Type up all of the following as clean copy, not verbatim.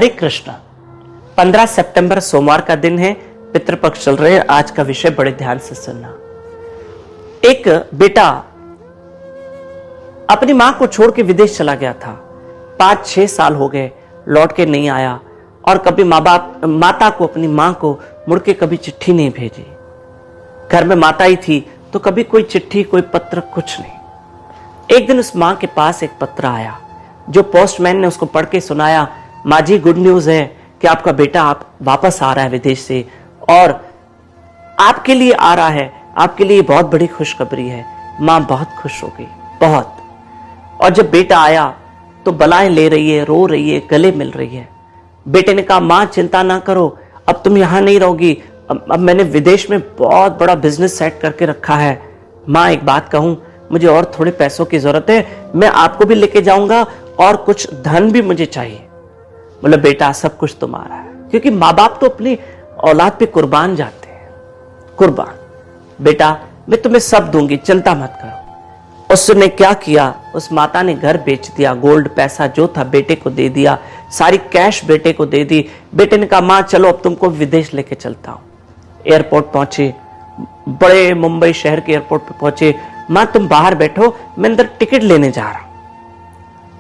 हरे कृष्णा। 15 सितंबर सोमवार का दिन है, पितृपक्ष चल रहे हैं। आज का विषय बड़े ध्यान से सुनना। एक बेटा अपनी मां को छोड़ के विदेश चला गया था। 5-6 साल हो गए, लौट के नहीं आया और कभी माता को, अपनी मां को मुड़ के कभी चिट्ठी नहीं भेजी। घर में माता ही थी तो कभी कोई चिट्ठी, कोई पत्र, कुछ नहीं। एक दिन उस मां के पास एक पत्र आया जो पोस्टमैन ने उसको पढ़ के सुनाया। माँ जी, गुड न्यूज है कि आपका बेटा आप वापस आ रहा है विदेश से और आपके लिए आ रहा है, आपके लिए बहुत बड़ी खुशखबरी है। माँ बहुत खुश हो गई, बहुत। और जब बेटा आया तो बलाएं ले रही है, रो रही है, गले मिल रही है। बेटे ने कहा, माँ चिंता ना करो, अब तुम यहां नहीं रहोगी, अब मैंने विदेश में बहुत बड़ा बिजनेस सेट करके रखा है। माँ एक बात कहूं, मुझे और थोड़े पैसों की जरूरत है, मैं आपको भी लेके जाऊंगा और कुछ धन भी मुझे चाहिए। बोले, बेटा सब कुछ तुम्हारा है, क्योंकि माँ बाप तो अपनी औलाद पे कुर्बान जाते हैं, कुर्बान। बेटा मैं तुम्हें सब दूंगी, चिंता मत करो। उसने क्या किया, उस माता ने घर बेच दिया, गोल्ड पैसा जो था बेटे को दे दिया, सारी कैश बेटे को दे दी। बेटे ने कहा, माँ चलो अब तुमको विदेश लेके चलता हूं। एयरपोर्ट पहुंचे, बड़े मुंबई शहर के एयरपोर्ट पे पहुंचे। माँ तुम बाहर बैठो, मैं अंदर टिकट लेने जा रहा हूं।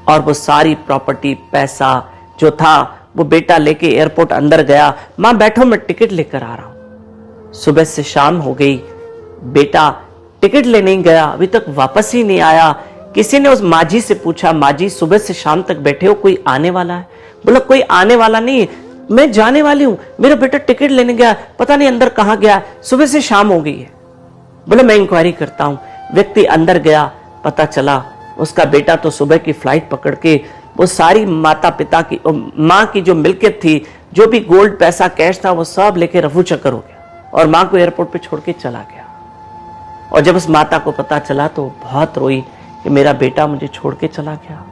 और वो सारी प्रॉपर्टी, पैसा जो था वो बेटा लेके एयरपोर्ट अंदर गया। मां बैठो, मैं टिकट लेकर आ रहा हूं। सुबह से शाम हो गई, बेटा टिकट लेने गया, अभी तक वापस ही नहीं आया। किसी ने उस माँ जी से पूछा, माँ जी सुबह से शाम तक बैठे हो, कोई आने वाला है? बोला, कोई आने वाला नहीं, मैं जाने वाली हूं, मेरा बेटा टिकट लेने गया, पता नहीं अंदर कहां गया, सुबह से शाम हो गई है। बोले, मैं इंक्वायरी करता हूं। व्यक्ति अंदर गया, पता चला उसका बेटा तो सुबह की फ्लाइट पकड़ के वो सारी माता पिता की, माँ की जो मिल्कियत थी, जो भी गोल्ड पैसा कैश था, वो सब लेके रफू चक्कर हो गया और माँ को एयरपोर्ट पे छोड़ के चला गया। और जब उस माता को पता चला तो बहुत रोई कि मेरा बेटा मुझे छोड़ के चला गया,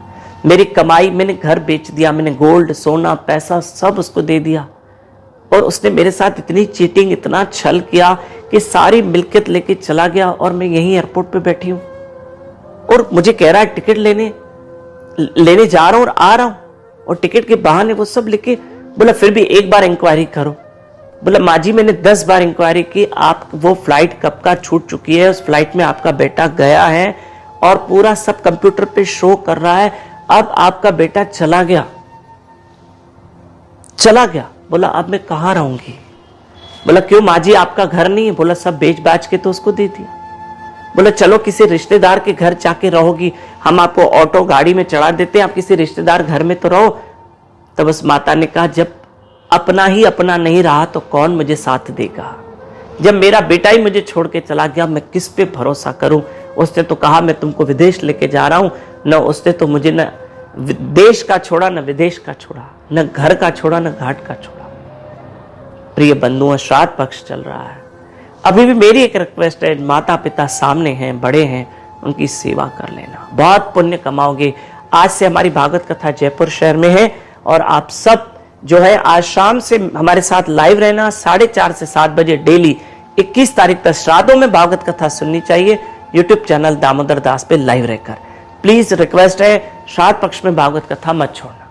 मेरी कमाई, मैंने घर बेच दिया, मैंने गोल्ड, सोना, पैसा सब उसको दे दिया और उसने मेरे साथ इतनी चीटिंग, इतना छल किया कि सारी मिल्कियत लेके चला गया और मैं यहीं एयरपोर्ट पे बैठी हूं और मुझे कह रहा है टिकट लेने जा रहा हूं और आ रहा हूं और टिकट के बहाने वो सब लिखे। बोला, फिर भी एक बार इंक्वायरी करो। बोला, माँ जी मैंने 10 बार इंक्वायरी की, आप वो फ्लाइट कब का छूट चुकी है, उस फ्लाइट में आपका बेटा गया है और पूरा सब कंप्यूटर पे शो कर रहा है, अब आपका बेटा चला गया। बोला, अब मैं कहां रहूंगी? बोला, क्यों माँ जी आपका घर नहीं है? बोला, सब बेच बाच के तो उसको दे दिया। बोला, चलो किसी रिश्तेदार के घर जाके रहोगी, हम आपको ऑटो गाड़ी में चढ़ा देते हैं, आप किसी रिश्तेदार घर में तो रहो। तब उस माता ने कहा, जब अपना ही अपना नहीं रहा तो कौन मुझे साथ देगा? जब मेरा बेटा ही मुझे छोड़ के चला गया, मैं किस पे भरोसा करूं? उसने तो कहा मैं तुमको विदेश लेके जा रहा हूं, न उसने तो मुझे न देश का छोड़ा, न विदेश का छोड़ा, न घर का छोड़ा, न घाट का छोड़ा। प्रिय बंधुओं, श्राद्ध पक्ष चल रहा है। अभी भी मेरी एक रिक्वेस्ट है, माता पिता सामने हैं, बड़े हैं, उनकी सेवा कर लेना, बहुत पुण्य कमाओगे। आज से हमारी भागवत कथा जयपुर शहर में है और आप सब जो है आज शाम से हमारे साथ लाइव रहना। 4:30 से 7 बजे डेली 21 तारीख तक श्राद्धों में भागवत कथा सुननी चाहिए, यूट्यूब चैनल दामोदर दास पे लाइव रहकर। प्लीज रिक्वेस्ट है, श्राद्ध पक्ष में भागवत कथा मत छोड़ना।